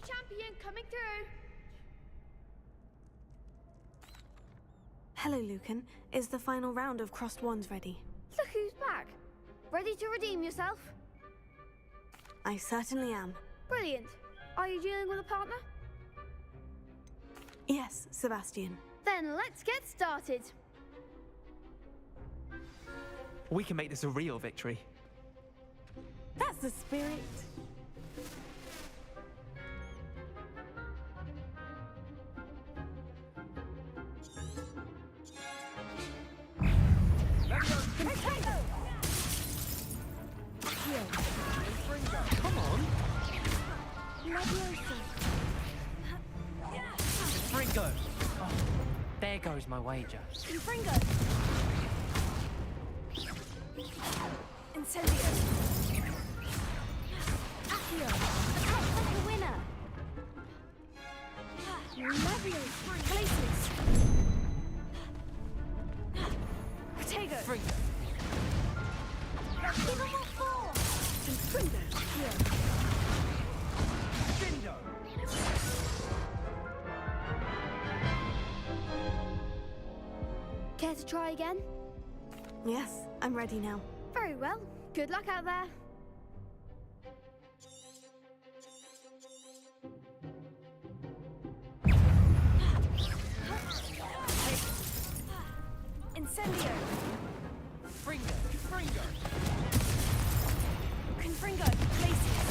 champion coming through. Hello, Lucan. Is the final round of Crossed Wands ready? Look who's back. Ready to redeem yourself? I certainly am. Brilliant. Are you dealing with a partner? Yes, Sebastian. Then let's get started. We can make this a real victory. That's the spirit. Come on! Fringo! Oh, there goes my wager. Fringo. Incendio. Accio. Attack like a winner. Leviosa. Places. Protego. Fringo! Give him a four. Fringo. Dindo! Care to try again? Yes, I'm ready now. Very well. Good luck out there. Incendio. Fringo! Fringo! Confringo. Places.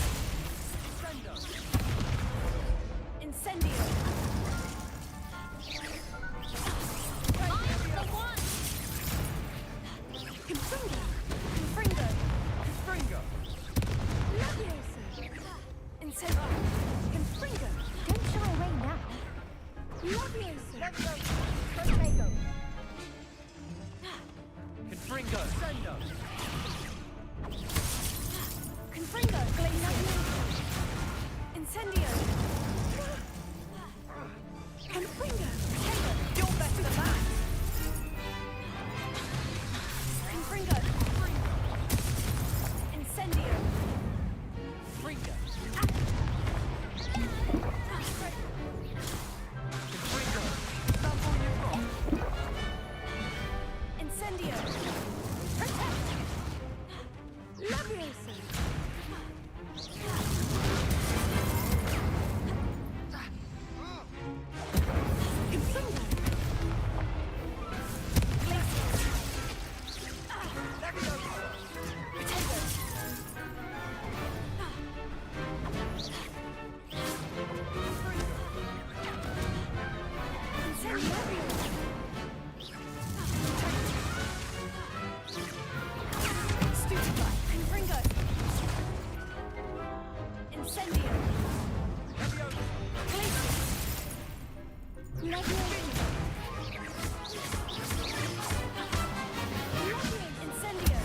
Sendo! Incendio. Confringo. Confringo. Fringo! Leviosa. Incendio. Confringo. Don't shy away now. Leviosa. Protego. Confringo! Sendo! Confringo. Leviosa. Incendio. Confringo. You're better than that. Confringo. Incendio. Fringo! Confringo! That's all you've got! Incendio. Protect. Leviosa. Confringo. Glacius. Protego. Incendio. Stupefy. Confringo. Incendio. Glacius. Leviosa. Incendio.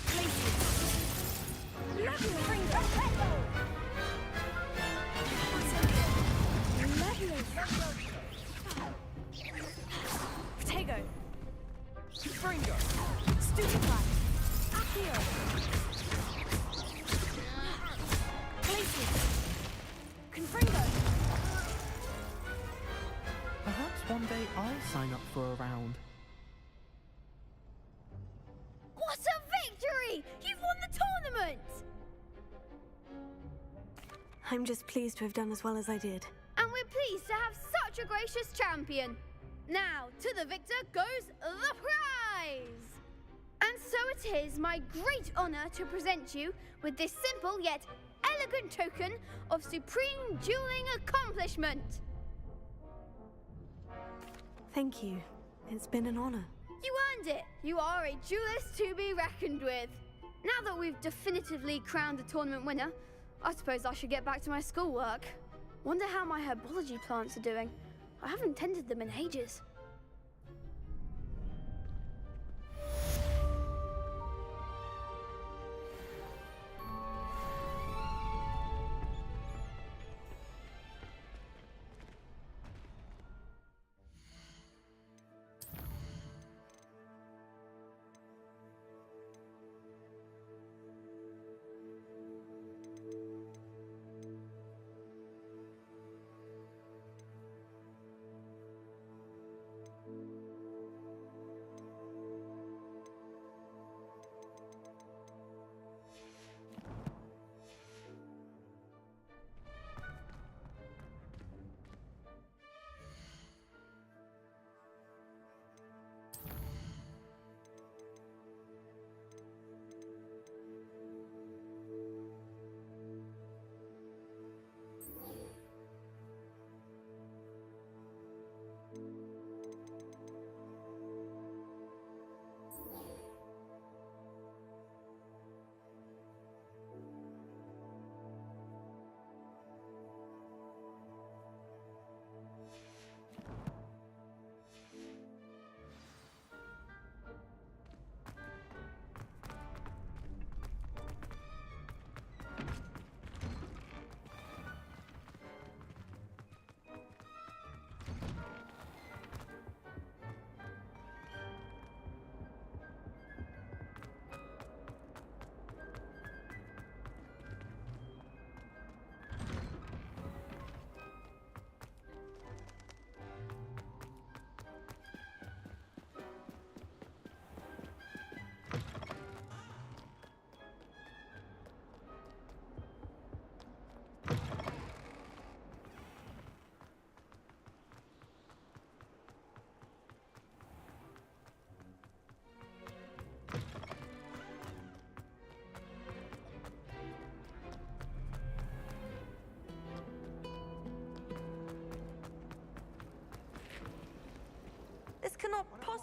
Glacius. Leviosa. Incendio. Protego. Fringo! Stupefy. Accio. Glacius. Confringo. Perhaps one day I'll sign up for a round. What a victory! You've won the tournament! I'm just pleased to have done as well as I did. And we're pleased to have such a gracious champion. Now, to the victor goes the prize! And so it is my great honor to present you with this simple yet elegant token of supreme dueling accomplishment. Thank you. It's been an honor. You earned it. You are a duelist to be reckoned with. Now that we've definitively crowned the tournament winner, I suppose I should get back to my schoolwork. Wonder how my herbology plants are doing. I haven't tended them in ages.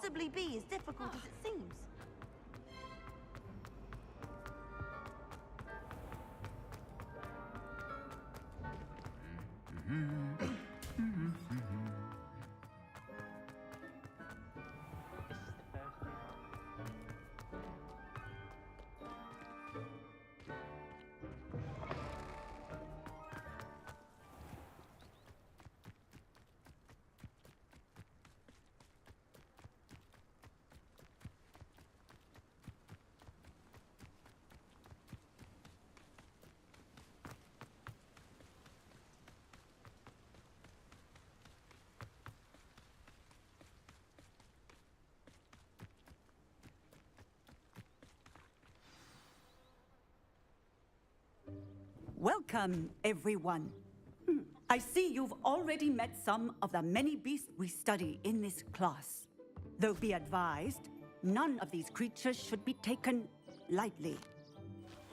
possibly be as difficult as it seems. Welcome, everyone. I see you've already met some of the many beasts we study in this class. Though be advised, none of these creatures should be taken lightly.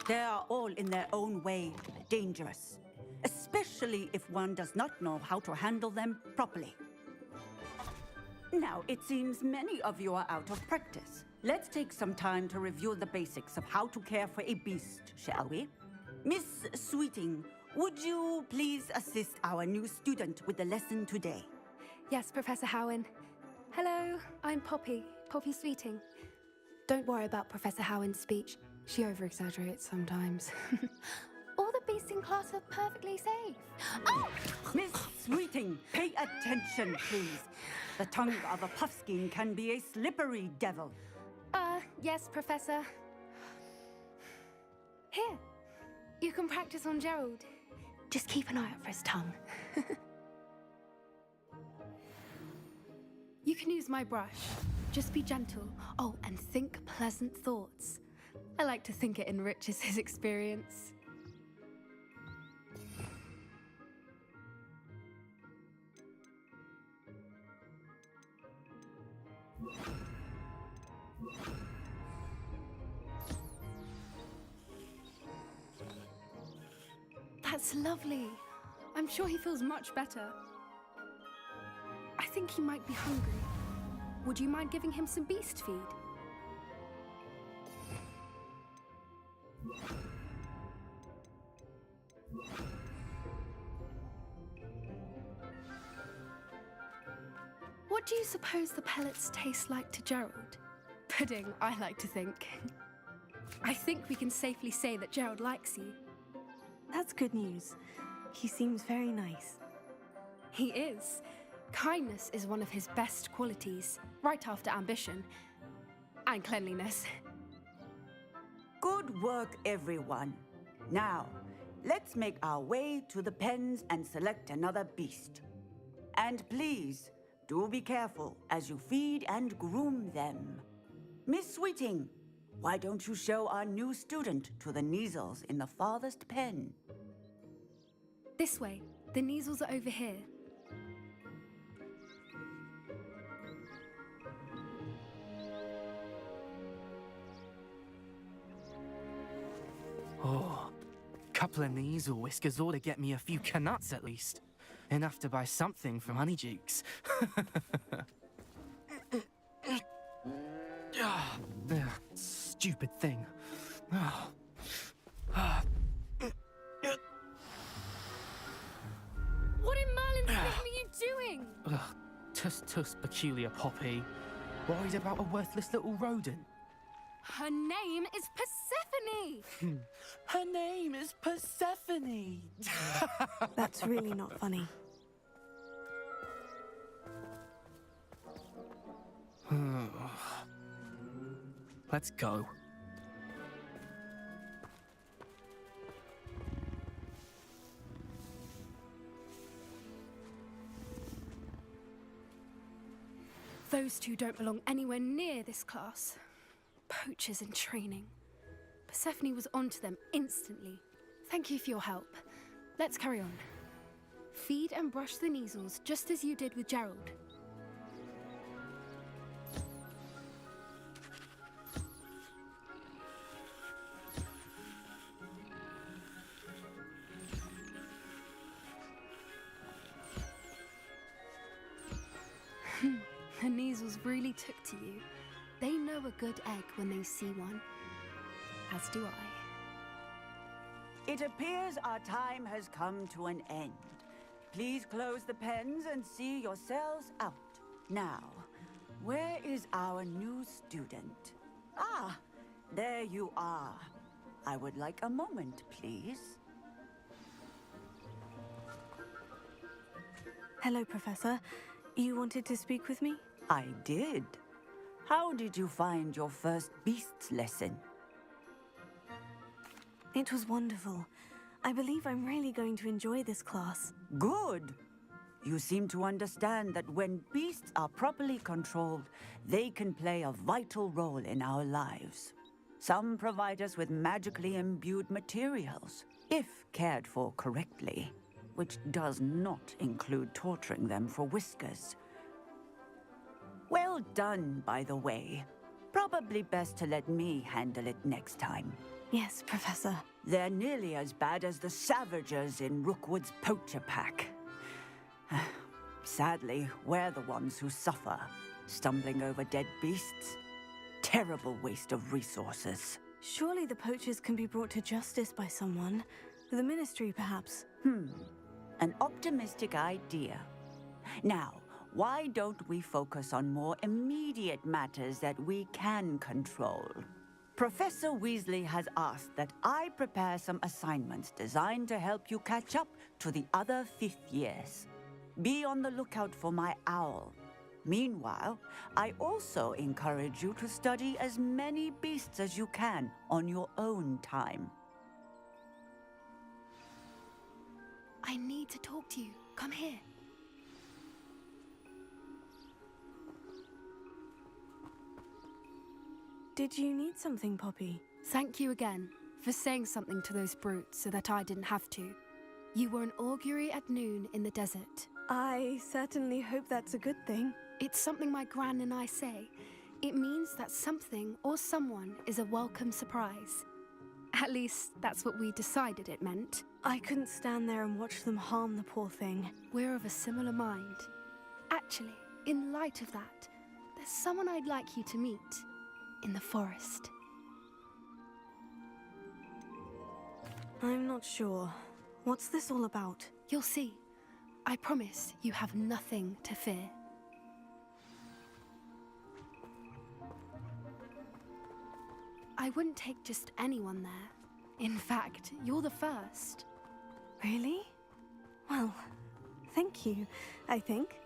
They are all in their own way dangerous, especially if one does not know how to handle them properly. Now, it seems many of you are out of practice. Let's take some time to review the basics of how to care for a beast, shall we? Miss Sweeting, would you please assist our new student with the lesson today? Yes, Professor Howen. Hello, I'm Poppy Sweeting. Don't worry about Professor Howen's speech. She over-exaggerates sometimes. All the beasts in class are perfectly safe. Oh! Miss Sweeting, pay attention, please. The tongue of a puffskein can be a slippery devil. Yes, Professor. Here, you can practice on Gerald. Just keep an eye out for his tongue. You can use my brush. Just be gentle. Oh, and think pleasant thoughts. I like to think it enriches his experience. That's lovely. I'm sure he feels much better. I think he might be hungry. Would you mind giving him some beast feed? What do you suppose the pellets taste like to Gerald? Pudding, I like to think. I think we can safely say that Gerald likes you. That's good news. He seems very nice. He is. Kindness is one of his best qualities, right after ambition and cleanliness. Good work, everyone. Now, let's make our way to the pens and select another beast. And please, do be careful as you feed and groom them. Miss Sweeting, why don't you show our new student to the Neasels in the farthest pen? This way. The Neasels are over here. Oh, couple of Neasel whiskers ought to get me a few canuts at least. Enough to buy something from Honeydukes. Stupid thing. What in Merlin's name are you doing? Tuss, peculiar Poppy. Worried about a worthless little rodent. Her name is Persephone! Her name is Persephone! That's really not funny. Let's go. Those two don't belong anywhere near this class. Poachers in training. Persephone was onto them instantly. Thank you for your help. Let's carry on. Feed and brush the Neasels just as you did with Gerald. The Neasels castles really took to you. They know a good egg when they see one. As do I. It appears our time has come to an end. Please close the pens and see yourselves out. Now, where is our new student? Ah, there you are. I would like a moment, please. Hello, Professor. You wanted to speak with me? I did. How did you find your first beasts lesson? It was wonderful. I believe I'm really going to enjoy this class. Good. You seem to understand that when beasts are properly controlled, they can play a vital role in our lives. Some provide us with magically imbued materials, if cared for correctly, which does not include torturing them for whiskers. Well done, by the way. Probably best to let me handle it next time. Yes, Professor. They're nearly as bad as the Savagers in Rookwood's poacher pack. Sadly, we're the ones who suffer, stumbling over dead beasts. Terrible waste of resources. Surely the poachers can be brought to justice by someone. The Ministry, perhaps. An optimistic idea. Now, why don't we focus on more immediate matters that we can control? Professor Weasley has asked that I prepare some assignments designed to help you catch up to the other fifth years. Be on the lookout for my owl. Meanwhile, I also encourage you to study as many beasts as you can on your own time. I need to talk to you. Come here. Did you need something, Poppy? Thank you again for saying something to those brutes so that I didn't have to. You were an augury at noon in the desert. I certainly hope that's a good thing. It's something my gran and I say. It means that something or someone is a welcome surprise. At least, that's what we decided it meant. I couldn't stand there and watch them harm the poor thing. We're of a similar mind. Actually, in light of that, there's someone I'd like you to meet in the forest. I'm not sure. What's this all about? You'll see. I promise you have nothing to fear. I wouldn't take just anyone there. In fact, you're the first. Really? Well, thank you, I think.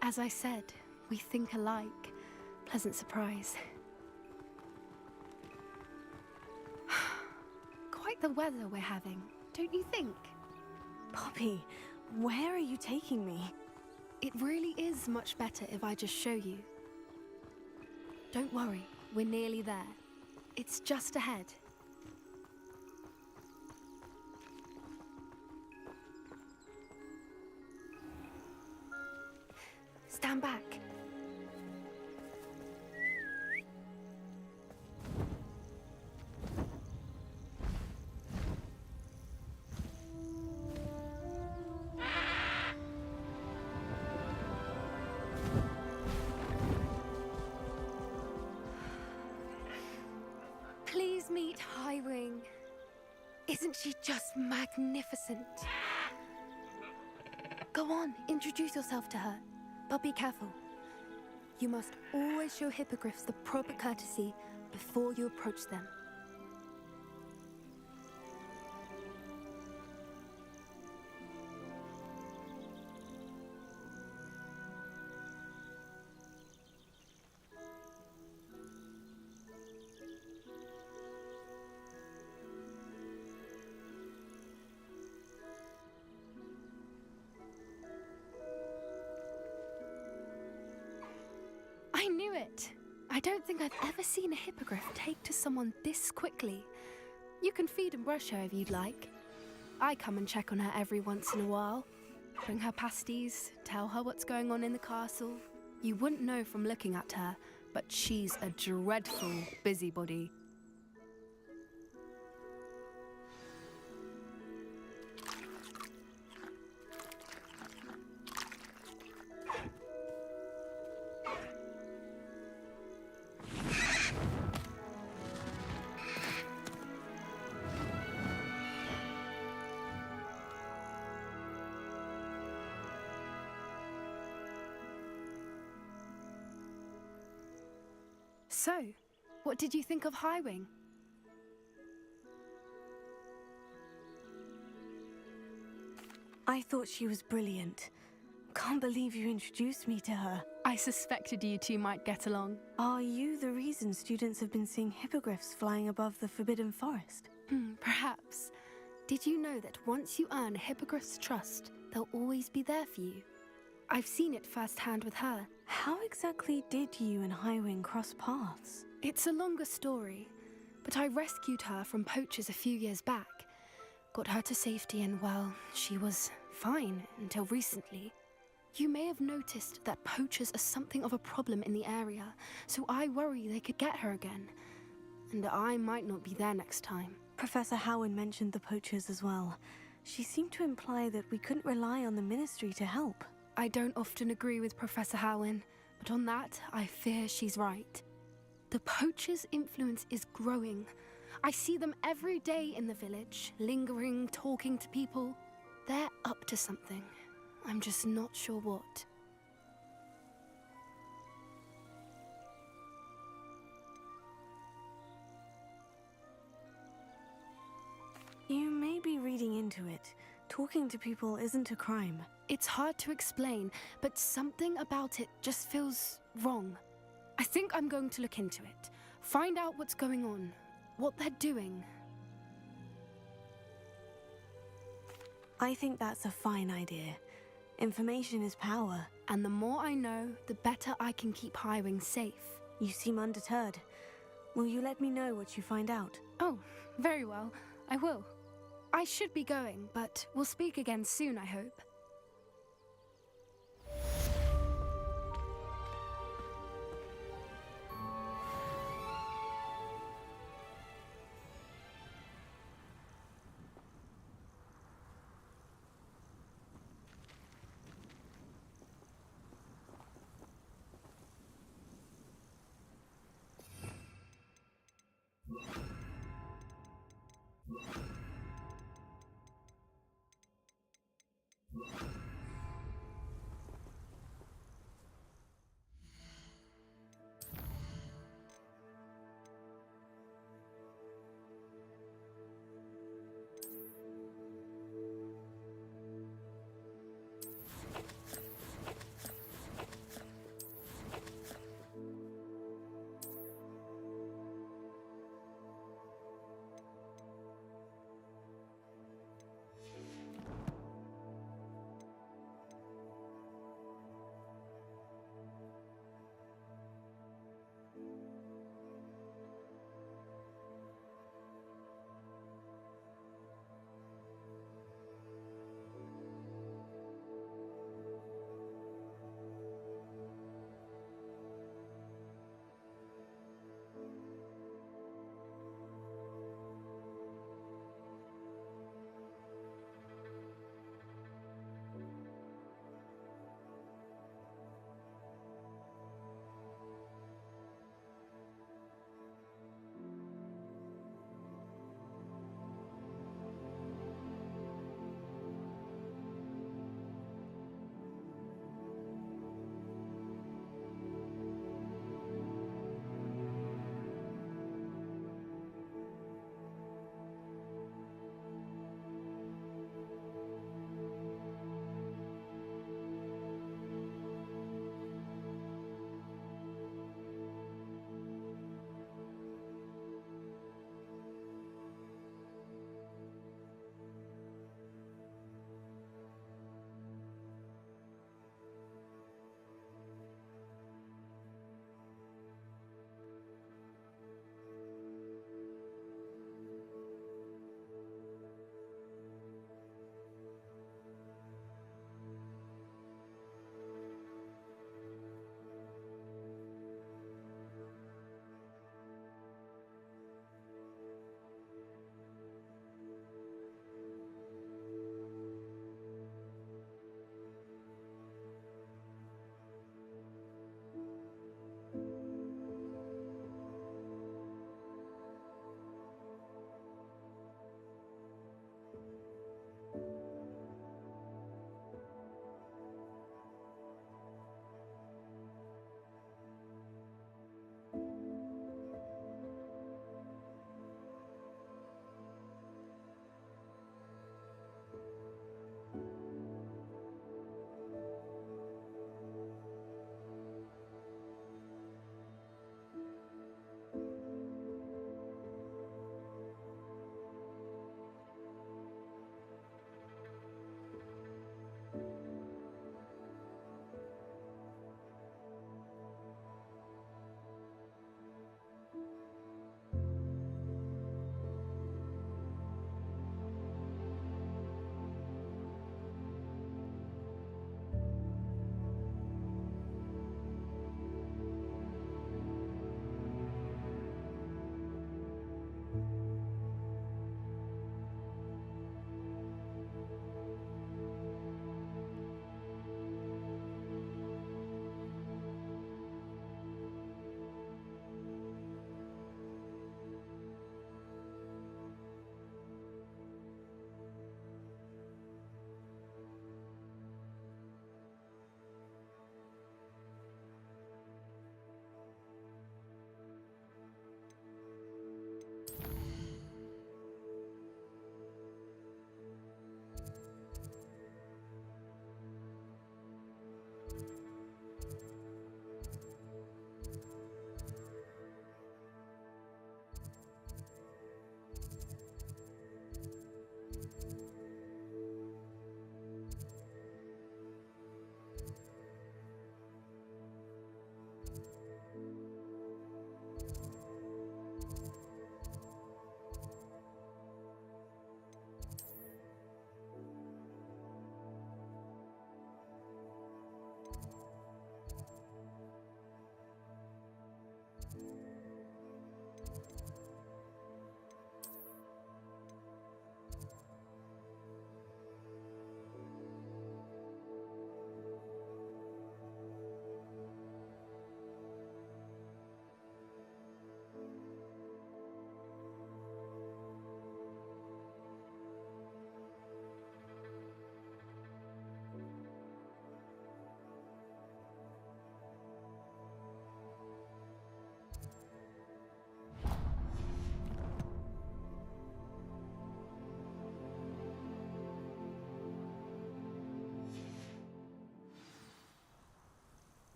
As I said, we think alike. Pleasant surprise. Quite the weather we're having, don't you think? Poppy, where are you taking me? It really is much better if I just show you. Don't worry, we're nearly there. It's just ahead. Stand back. Please meet Highwing. Isn't she just magnificent? Go on, introduce yourself to her. But be careful. You must always show hippogriffs the proper courtesy before you approach them. I knew it! I don't think I've ever seen a hippogriff take to someone this quickly. You can feed and brush her if you'd like. I come and check on her every once in a while. Bring her pasties, tell her what's going on in the castle. You wouldn't know from looking at her, but she's a dreadful busybody. So, what did you think of Highwing? I thought she was brilliant. Can't believe you introduced me to her. I suspected you two might get along. Are you the reason students have been seeing hippogriffs flying above the Forbidden Forest? Perhaps. Did you know that once you earn a hippogriff's trust, they'll always be there for you? I've seen it firsthand with her. How exactly did you and Highwing cross paths? It's a longer story, but I rescued her from poachers a few years back. Got her to safety and, well, she was fine until recently. You may have noticed that poachers are something of a problem in the area, so I worry they could get her again. And I might not be there next time. Professor Howin mentioned the poachers as well. She seemed to imply that we couldn't rely on the Ministry to help. I don't often agree with Professor Howin, but on that, I fear she's right. The poachers' influence is growing. I see them every day in the village, lingering, talking to people. They're up to something. I'm just not sure what. You may be reading into it. Talking to people isn't a crime. It's hard to explain, but something about it just feels wrong. I think I'm going to look into it, find out what's going on, what they're doing. I think that's a fine idea. Information is power. And the more I know, the better I can keep Highwing safe. You seem undeterred. Will you let me know what you find out? Oh, very well. I will. I should be going, but we'll speak again soon, I hope.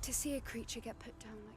to see a creature get put down like that.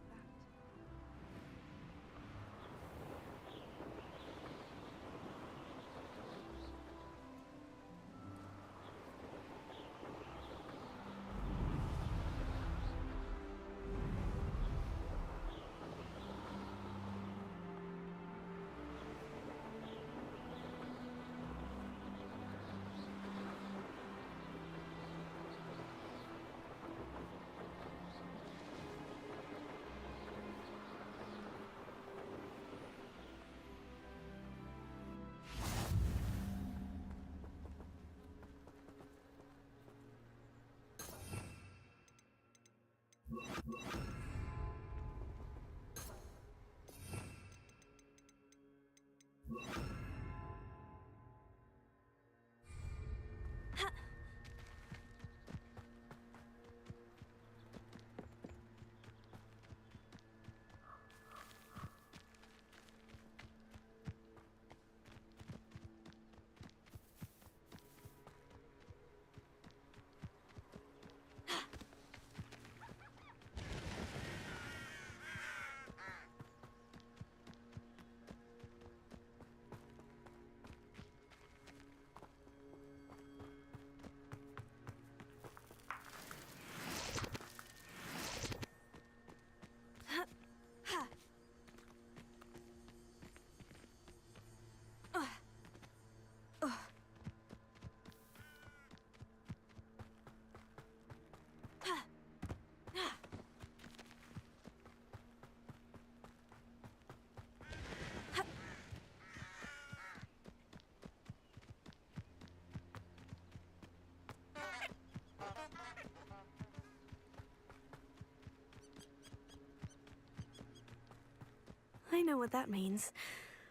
I know what that means.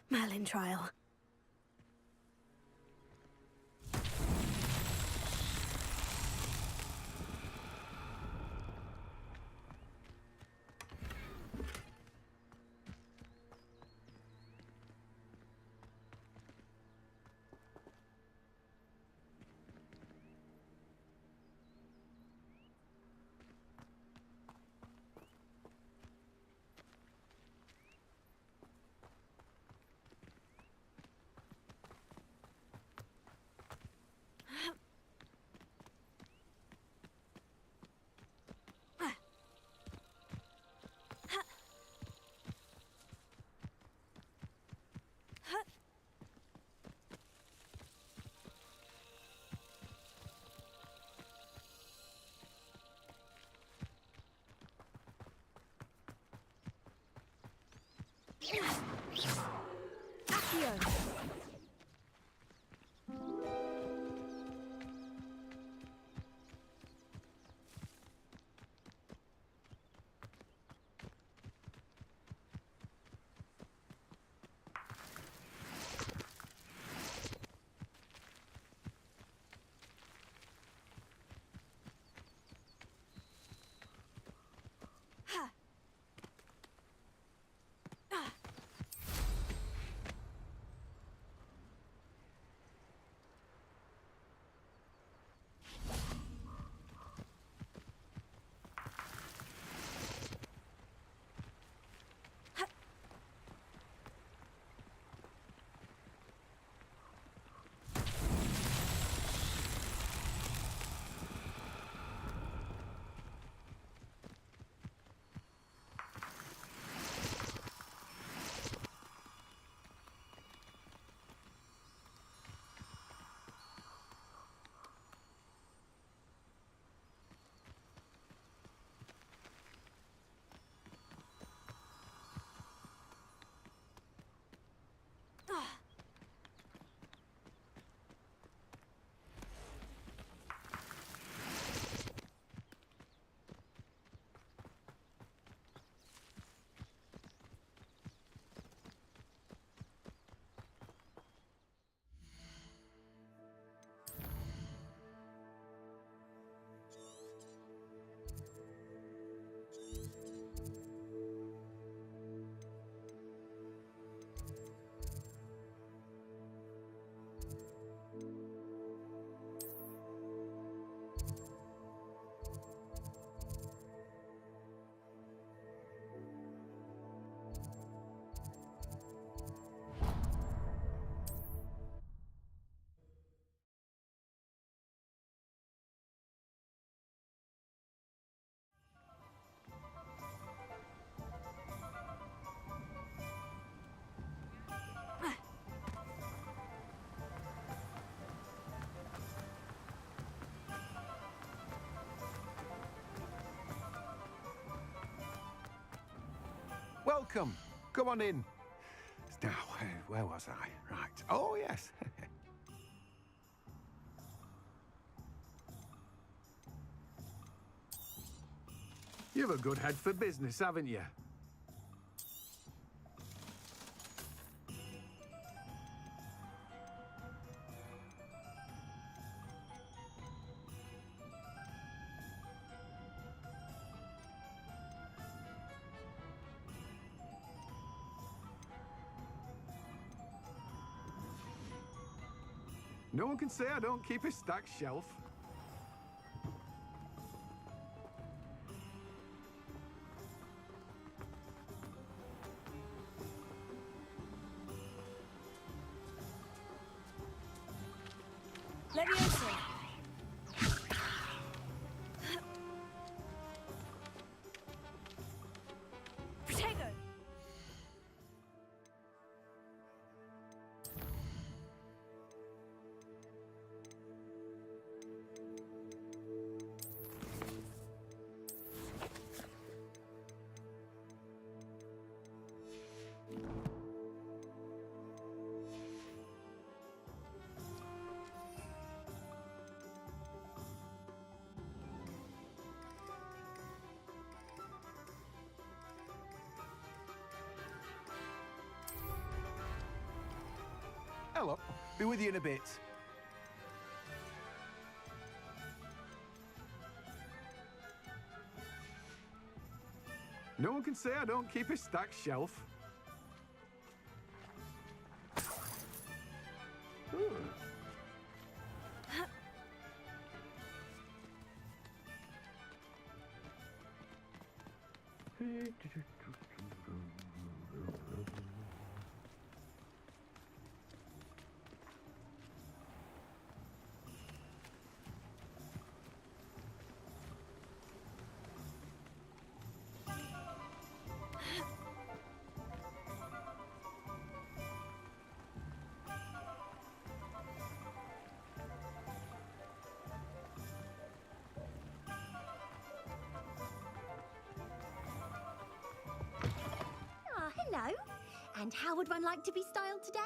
Merlin trial. Accio! welcome. Come on in. Now, where was I? Right. Oh, yes. You've a good head for business, haven't you? No one can say I don't keep a stacked shelf. Leviosa. Protego. Hello. Be with you in a bit. No one can say I don't keep a stacked shelf. Ah, hello. And how would one like to be styled today?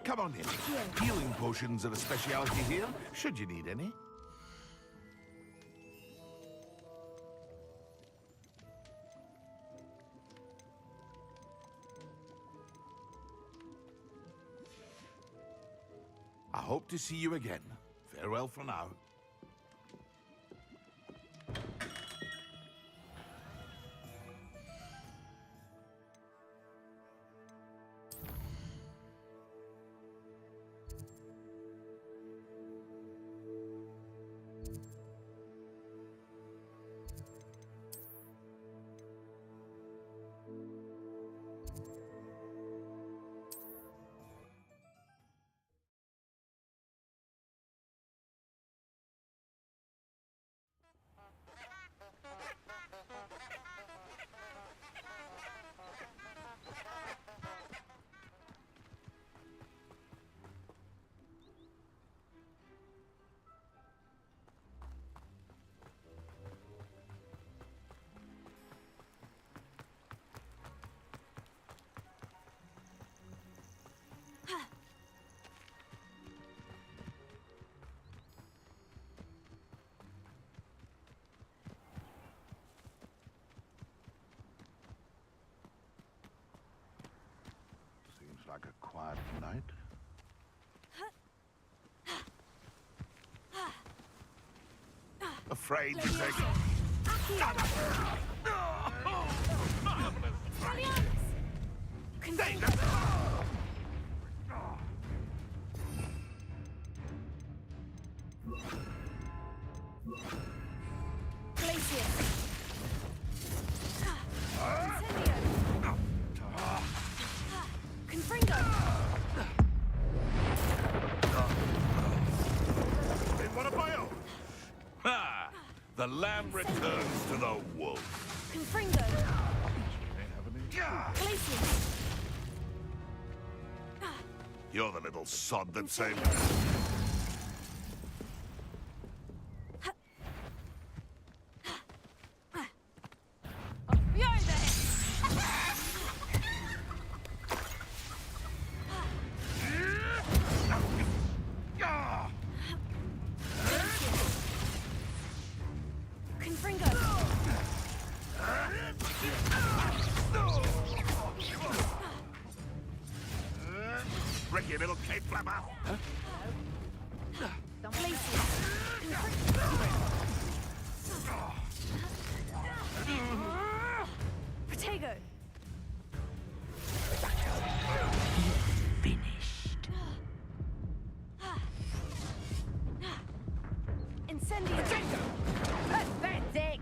Come on in. Healing potions are a speciality here, should you need any. I hope to see you again. Farewell for now. afraid to take... Ha! The lamb returns to the wolf. Confringo. Glacius. You're the little sod that saved... Ricky, little cape flapper. Protego. Finished. Incendio. Pathetic!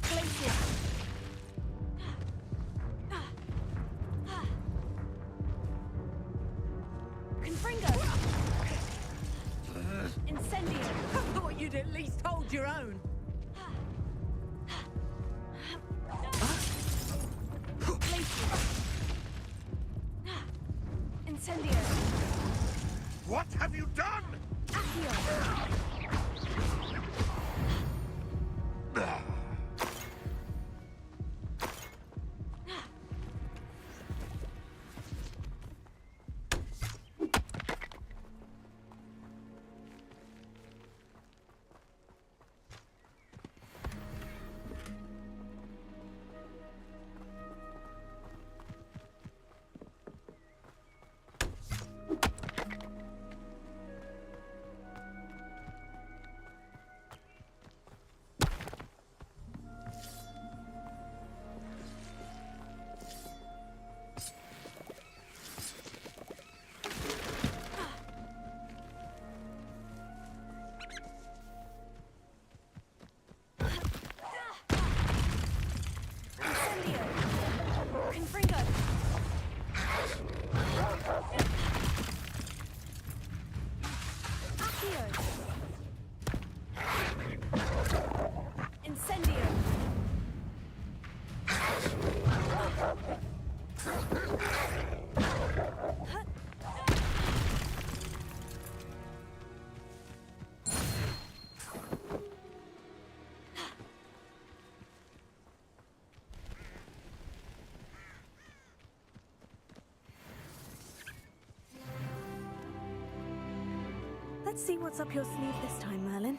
Glacius. Confringo. Incendio. I thought you'd at least hold your own. Glacius. Incendio. What have you done? Accio. Confringo. Accio. Incendio. Let's see what's up your sleeve this time, Merlin.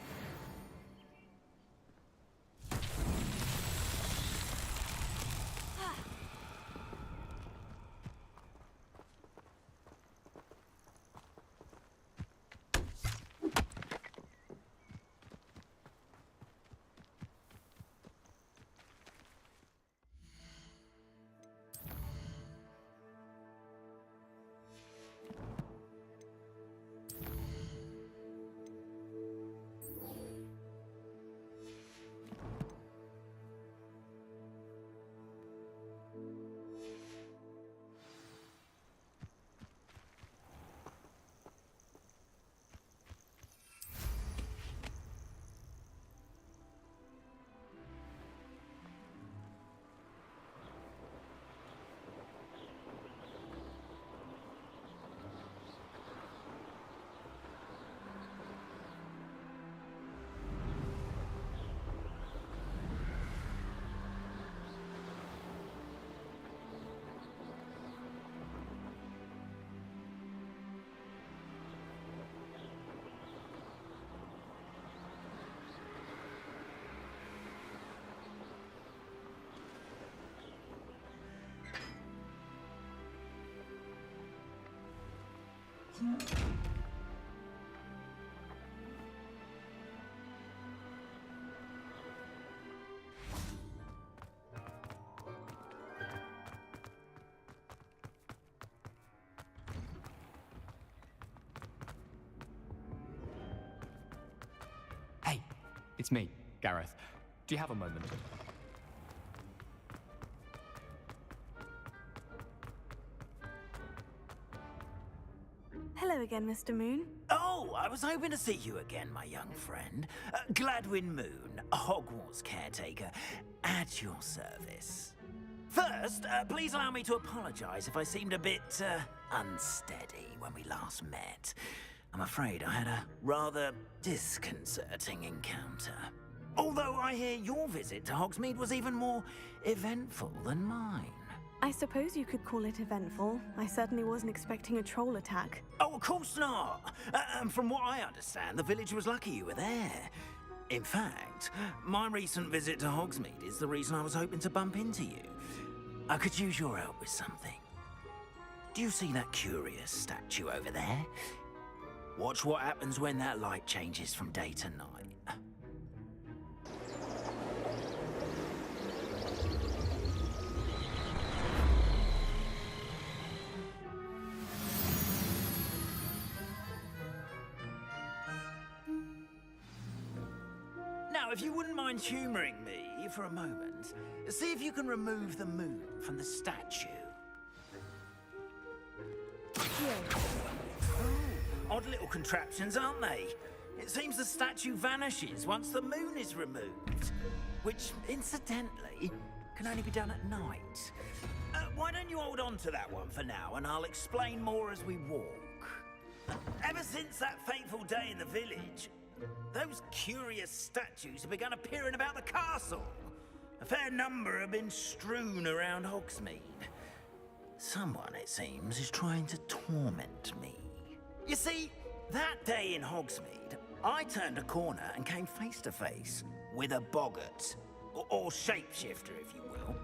It's me, Gareth. Do you have a moment? Hello again, Mr. Moon. Oh, I was hoping to see you again, my young friend. Gladwin Moon, Hogwarts caretaker, at your service. First, please allow me to apologize if I seemed a bit, unsteady when we last met. I'm afraid I had a rather disconcerting encounter. Although I hear your visit to Hogsmeade was even more eventful than mine. I suppose you could call it eventful. I certainly wasn't expecting a troll attack. Oh, of course not. And from what I understand, the village was lucky you were there. In fact, my recent visit to Hogsmeade is the reason I was hoping to bump into you. I could use your help with something. Do you see that curious statue over there? Watch what happens when that light changes from day to night. Now, if you wouldn't mind humoring me for a moment, see if you can remove the moon from the statue. Odd little contraptions, aren't they? It seems the statue vanishes once the moon is removed. Which, incidentally, can only be done at night. Why don't you hold on to that one for now, and I'll explain more as we walk. Ever since that fateful day in the village, those curious statues have begun appearing about the castle. A fair number have been strewn around Hogsmeade. Someone, it seems, is trying to torment me. You see, that day in Hogsmeade, I turned a corner and came face to face with a boggart, or shapeshifter, if you will,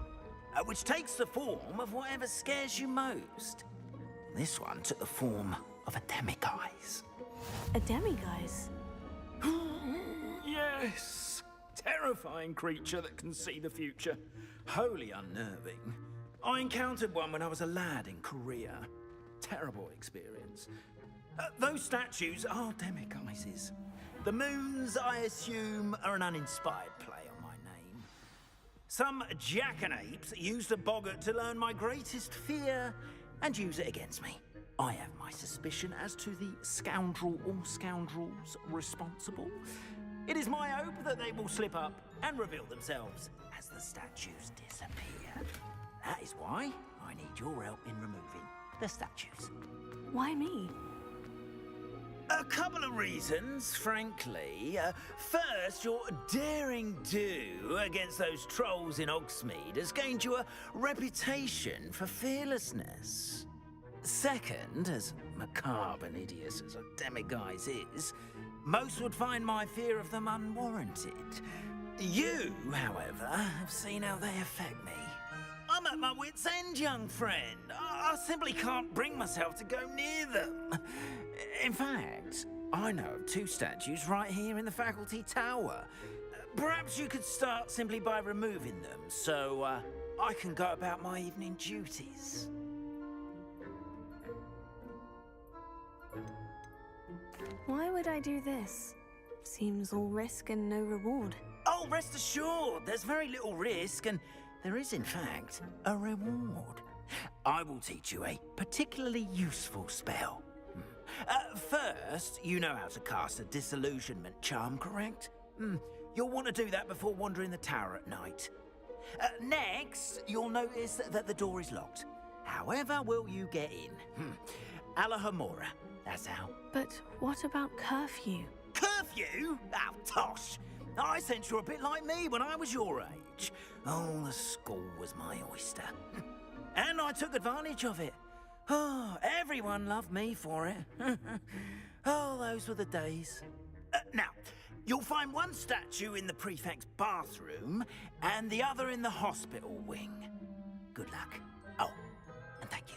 which takes the form of whatever scares you most. This one took the form of a demiguise. A demiguise? Yes! Terrifying creature that can see the future. Wholly unnerving. I encountered one when I was a lad in Korea. Terrible experience. Those statues are demiguises. The moons, I assume, are an uninspired play on my name. Some jackanapes used a boggart to learn my greatest fear and use it against me. I have my suspicion as to the scoundrel or scoundrels responsible. It is my hope that they will slip up and reveal themselves as the statues disappear. That is why I need your help in removing the statues. Why me? A couple of reasons, frankly. First, your daring do against those trolls in Hogsmeade has gained you a reputation for fearlessness. Second, as macabre and hideous as a demiguise is, most would find my fear of them unwarranted. You, however, have seen how they affect me. I'm at my wit's end, young friend. I simply can't bring myself to go near them. In fact, I know of two statues right here in the faculty tower. Perhaps you could start simply by removing them, so I can go about my evening duties. Why would I do this? Seems all risk and no reward. Oh, rest assured, there's very little risk, and there is, in fact, a reward. I will teach you a particularly useful spell. First, you know how to cast a disillusionment charm, correct? You'll want to do that before wandering the tower at night. Next, you'll notice that the door is locked. However will you get in? Alahomora, that's how. But what about curfew? Curfew? Oh, tosh! I sense you're a bit like me when I was your age. Oh, the school was my oyster. And I took advantage of it. Oh, everyone loved me for it. Oh, those were the days. Now, you'll find one statue in the prefect's bathroom and the other in the hospital wing. Good luck. Oh, and thank you.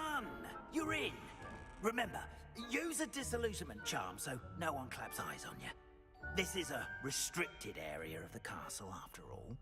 done! You're in! Remember, use a disillusionment charm so no one claps eyes on you. This is a restricted area of the castle, after all.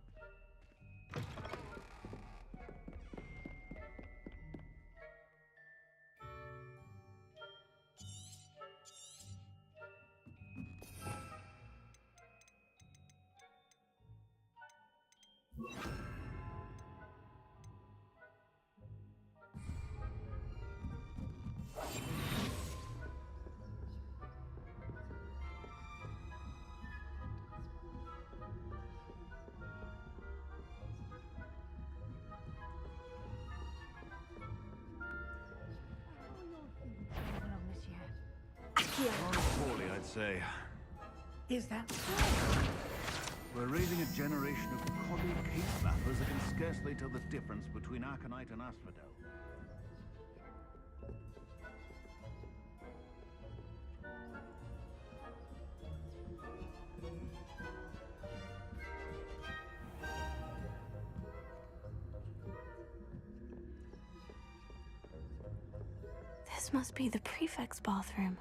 Poorly, I'd say. Is that We're raising a generation of coddled cave flappers that can scarcely tell the difference between Aconite and Asphodel. This must be the prefect's bathroom.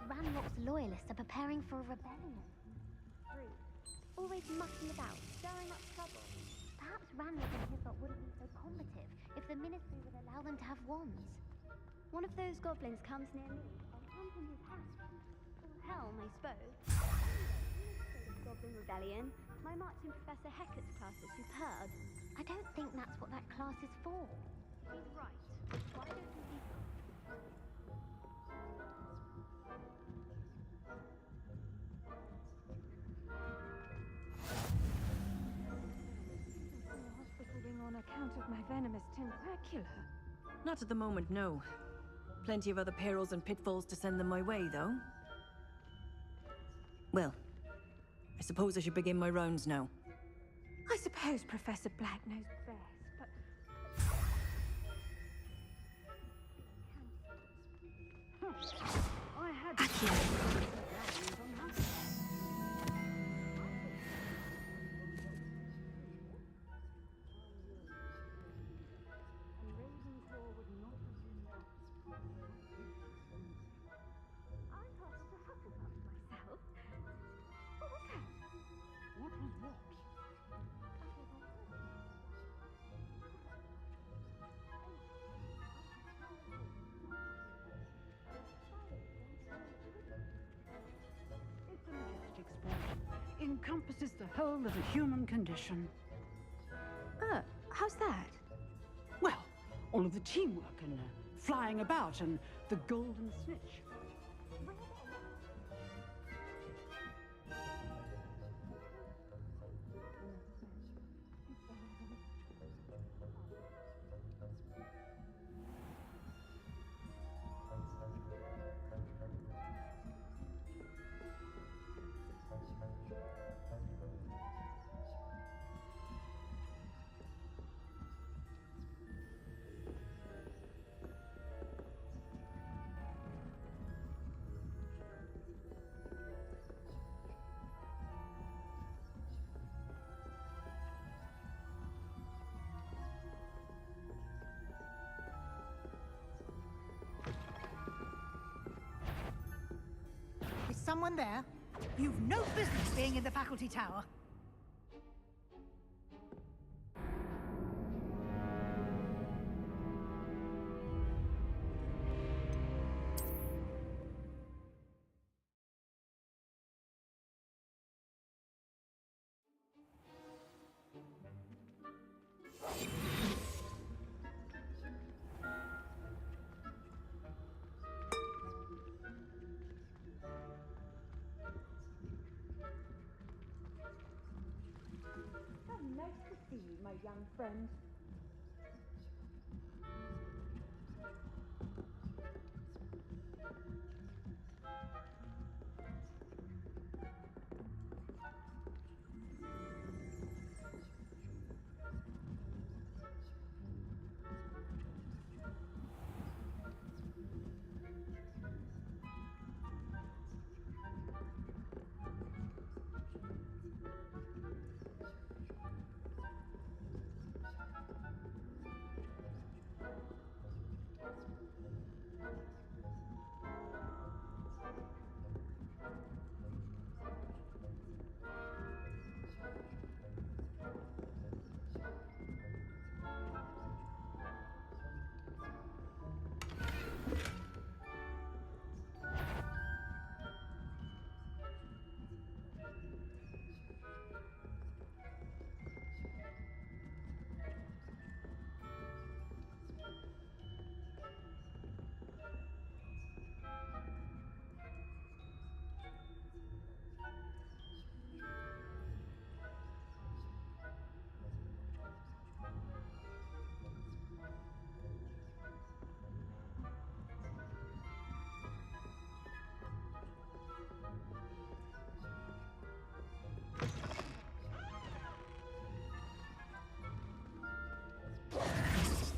Ranrock's loyalists are preparing for a rebellion. Rude. Always mucking about, stirring up trouble. Perhaps Ranrock and his lot wouldn't be so combative if the Ministry would allow them to have wands. One of those goblins comes near me, I'll hunt him with hat. Or helm, I suppose. Goblin Rebellion. My marching Professor Hecat's class is superb. I don't think that's what that class is for. He's right. Why don't you be... On account of my venomous tentacula? Not at the moment, no. Plenty of other perils and pitfalls to send them my way, though. Well, I suppose I should begin my rounds now. I suppose Professor Black knows best, but... I had... Encompasses the whole of the human condition. How's that? Well, all of the teamwork and flying about and the golden snitch. someone there? You've no business being in the faculty tower. Nice to see you, my young friend.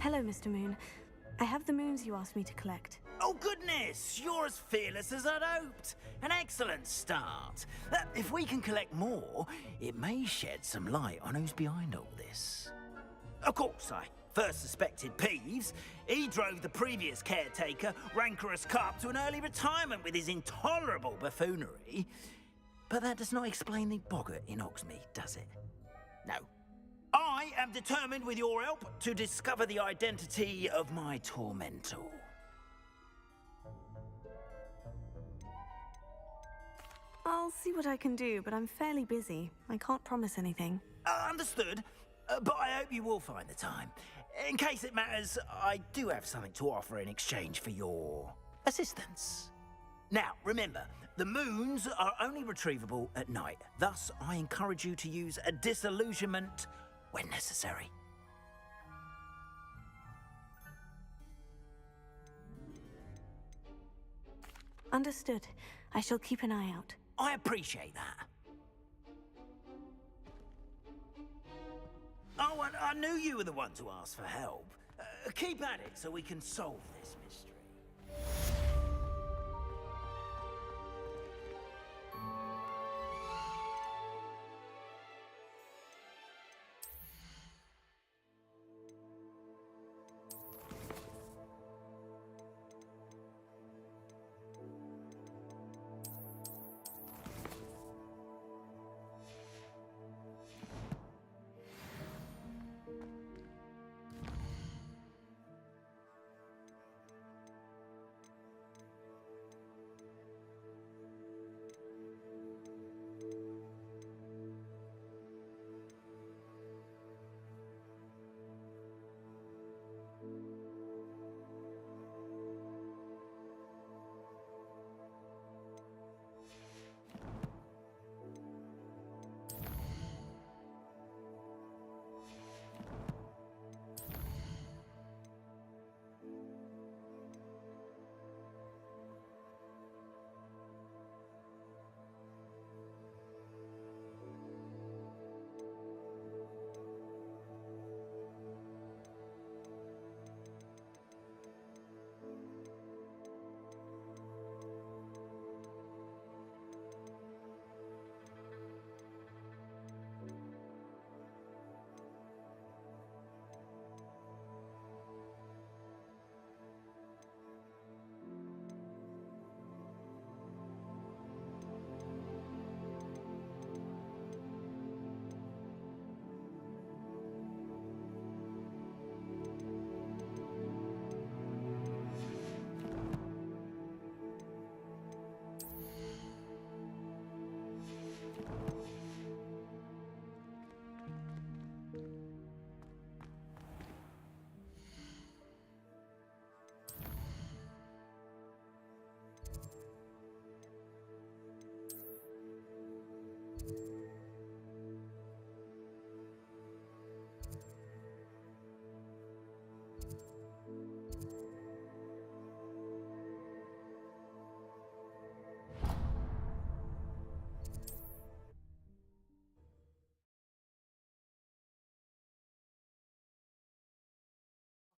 Hello, Mr. Moon. I have the moons you asked me to collect. Oh, goodness! You're as fearless as I'd hoped. An excellent start. If we can collect more, it may shed some light on who's behind all this. Of course, I first suspected Peeves. He drove the previous caretaker, Rancorous Carp, to an early retirement with his intolerable buffoonery. But that does not explain the boggart in Hogsmeade, does it? No. I am determined, with your help, to discover the identity of my tormentor. I'll see what I can do, but I'm fairly busy. I can't promise anything. Understood, but I hope you will find the time. In case it matters, I do have something to offer in exchange for your assistance. Now, remember, the moons are only retrievable at night. Thus, I encourage you to use a disillusionment when necessary. Understood. I shall keep an eye out. I appreciate that. Oh, and I knew you were the one to ask for help. Keep at it so we can solve this mystery.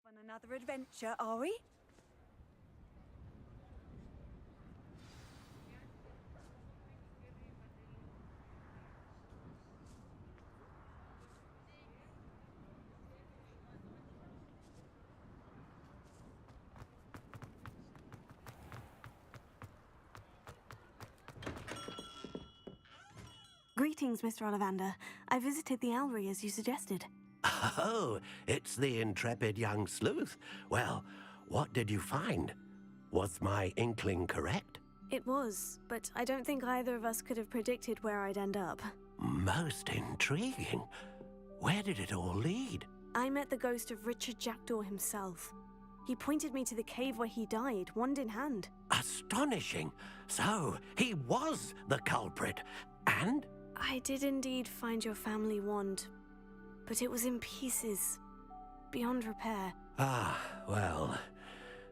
On another adventure, are we? Greetings, Mr. Ollivander. I visited the Owlry as you suggested. Oh, it's the intrepid young sleuth. Well, what did you find? Was my inkling correct? It was, but I don't think either of us could have predicted where I'd end up. Most intriguing. Where did it all lead? I met the ghost of Richard Jackdaw himself. He pointed me to the cave where he died, wand in hand. Astonishing. So, he was the culprit. And? I did indeed find your family wand, but it was in pieces, beyond repair. Ah, well,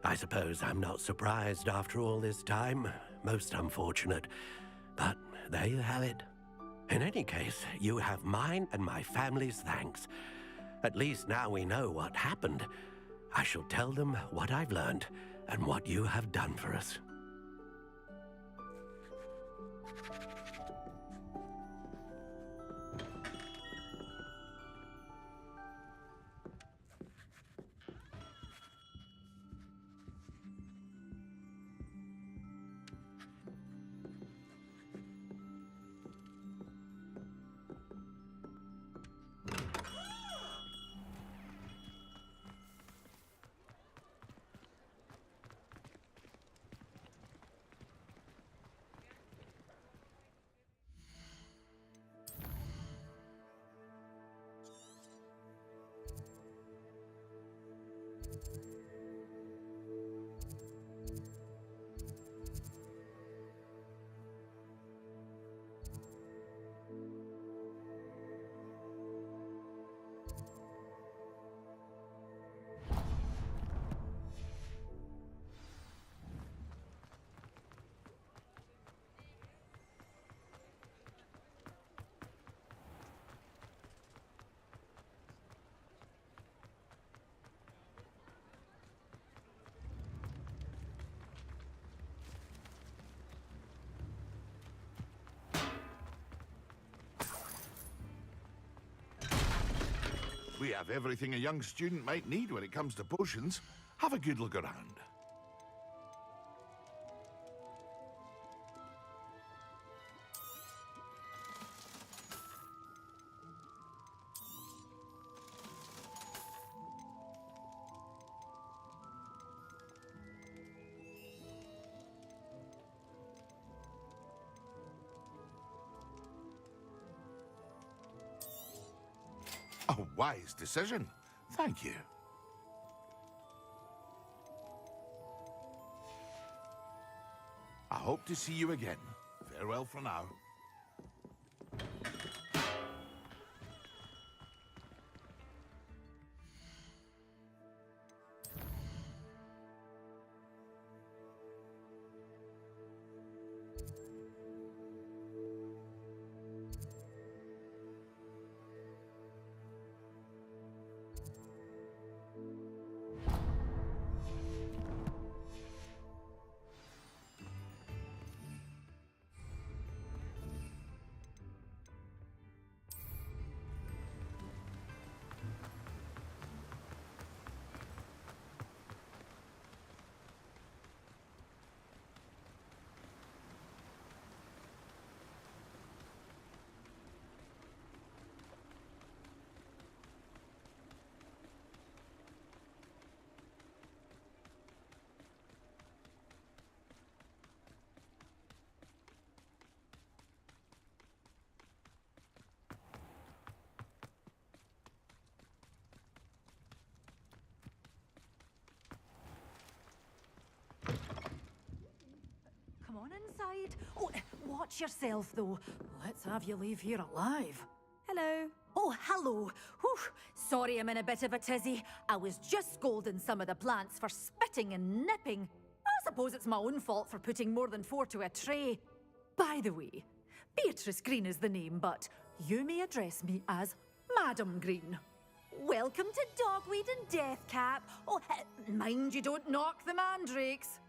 I suppose I'm not surprised after all this time. Most unfortunate. But there you have it. In any case, you have mine and my family's thanks. At least now we know what happened. I shall tell them what I've learned and what you have done for us. We have everything a young student might need when it comes to potions. Have a good look around. A wise decision. Thank you. I hope to see you again. Farewell for now. on inside. Oh, watch yourself, though. Let's have you leave here alive. Hello. Oh, hello. Whew. Sorry I'm in a bit of a tizzy. I was just scolding some of the plants for spitting and nipping. I suppose it's my own fault for putting more than 4 to a tray. By the way, Beatrice Green is the name, but you may address me as Madam Green. Welcome to Dogweed and Deathcap. Oh, mind you don't knock the mandrakes.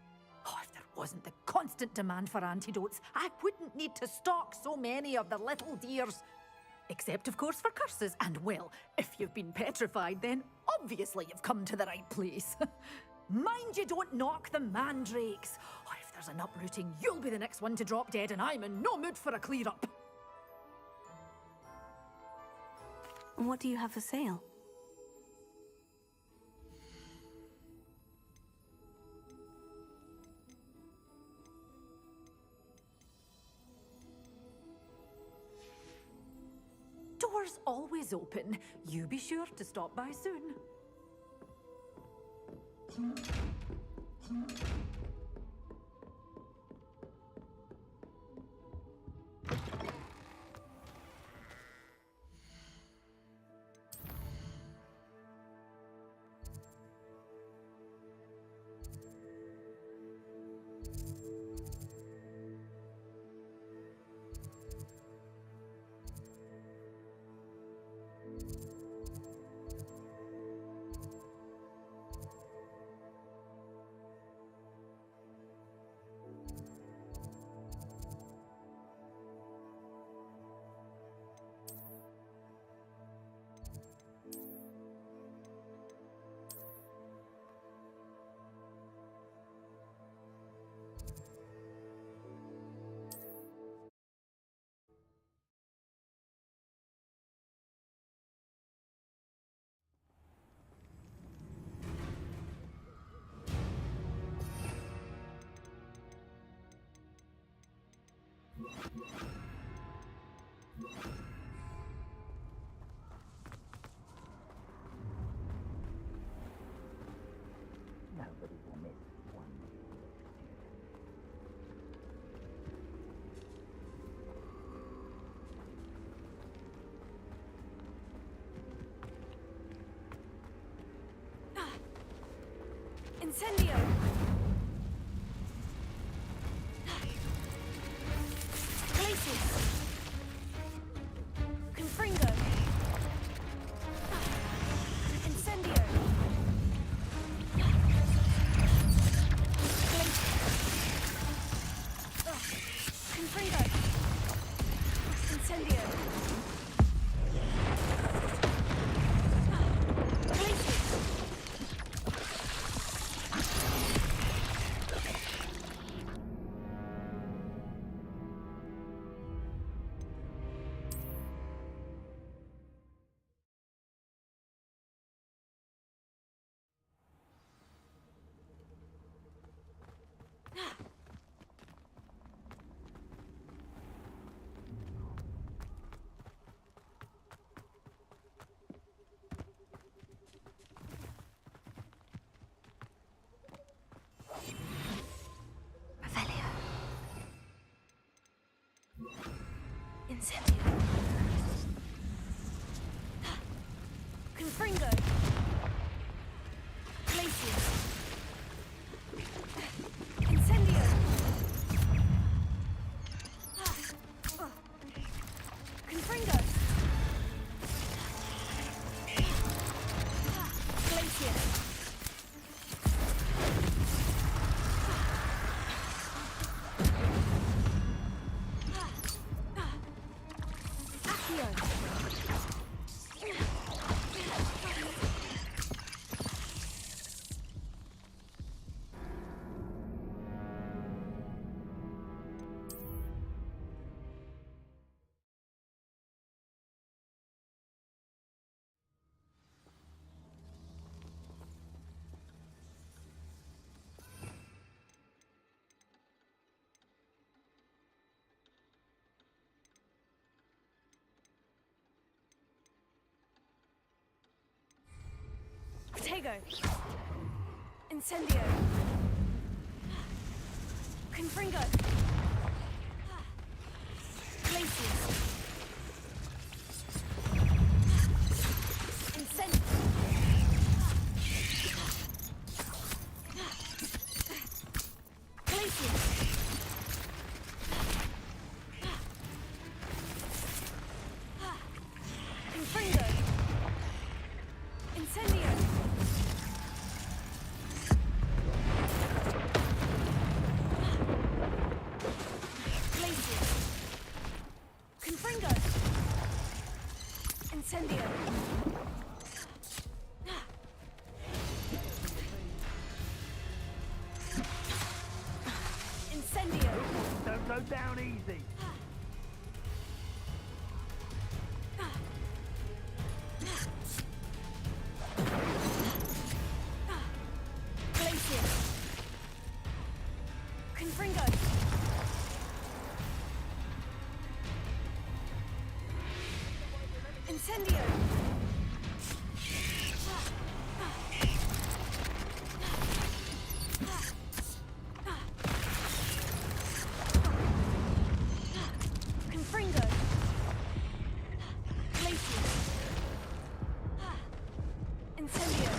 Oh, if there wasn't the constant demand for antidotes, I wouldn't need to stock so many of the little dears. Except, of course, for curses. And, well, if you've been petrified, then obviously you've come to the right place. Mind you don't knock the mandrakes. Oh, if there's an uprooting, you'll be the next one to drop dead, and I'm in no mood for a clear-up. And what do you have for sale? Doors always open. You be sure to stop by soon. Nobody will miss one. Incendio! Glacius! Confringo! Incendio! Confringo! Incendio! Glacius! Incendio. Confringo. Glacius. Incendio. Confringo. Glacius. Protego. Incendio. Confringo. Incendio. Incendio. Don't go down easy. Glacier. Confringo. Incendio. Confringo. Glacier. Incendio.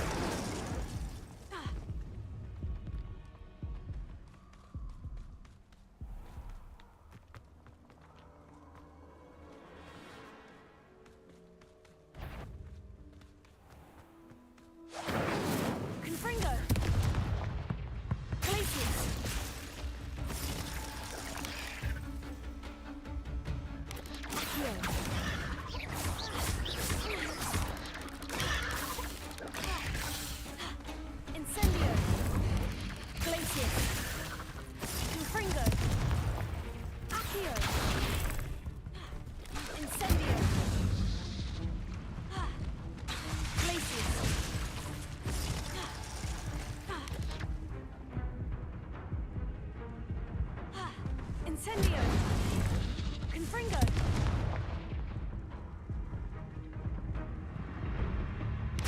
Confringo. Glacier. Incendio. Glacier. Confringo. Accio. Incendio. Glacier. Incendio. Confringo.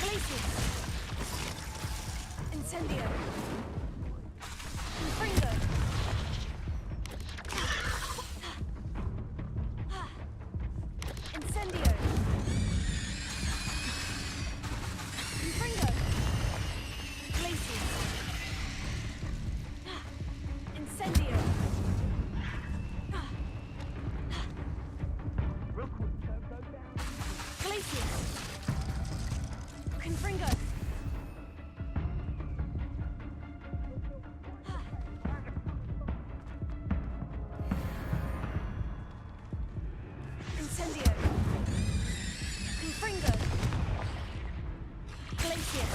Glacier. Incendio. Confringo. Incendio. Confringo. Glacier. Incendio. Glacier. Confringo. Incendio. Confringo. Glacier.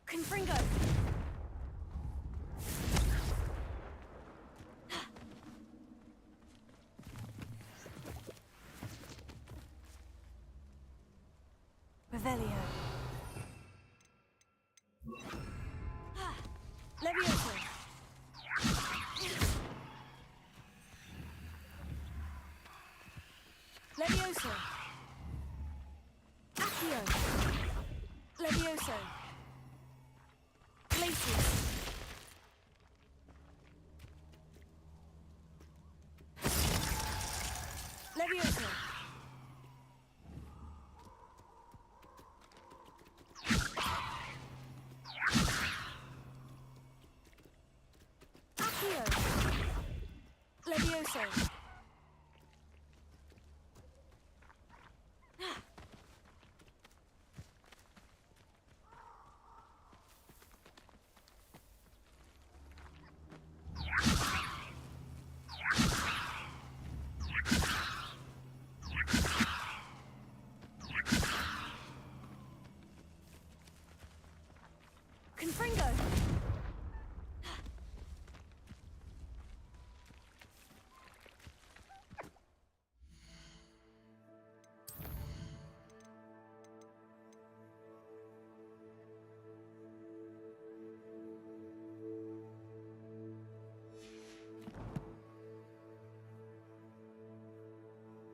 Confringo. Revelio. Levioso. Levioso. Accio. Levioso. Glacier. Levioso. Accio. Levioso.